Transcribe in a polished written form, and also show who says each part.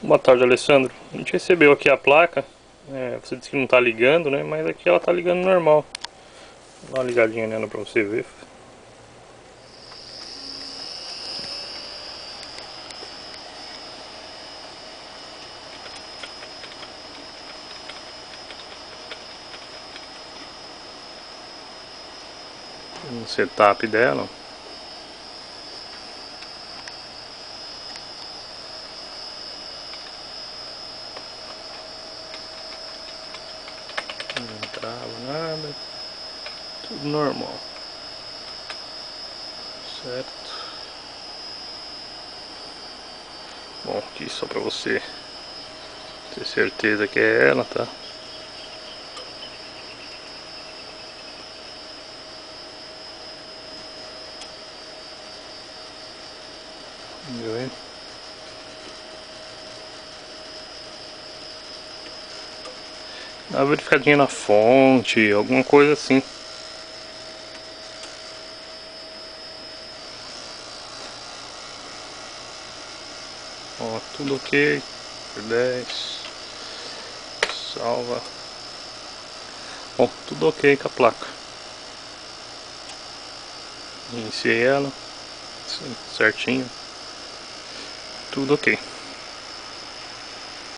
Speaker 1: Boa tarde, Alessandro. A gente recebeu aqui a placa. Você disse que não tá ligando, né? Mas aqui ela tá ligando normal. Dá uma ligadinha nela pra você ver. Um setup dela. Não trava nada. Tudo normal. Certo. Bom, aqui só pra você ter certeza que é ela, tá? Viu aí? Dá uma verificadinha na fonte, alguma coisa assim. Ó, tudo ok. Por 10. Salva. Bom, tudo ok com a placa. Iniciei ela. Certinho. Tudo ok.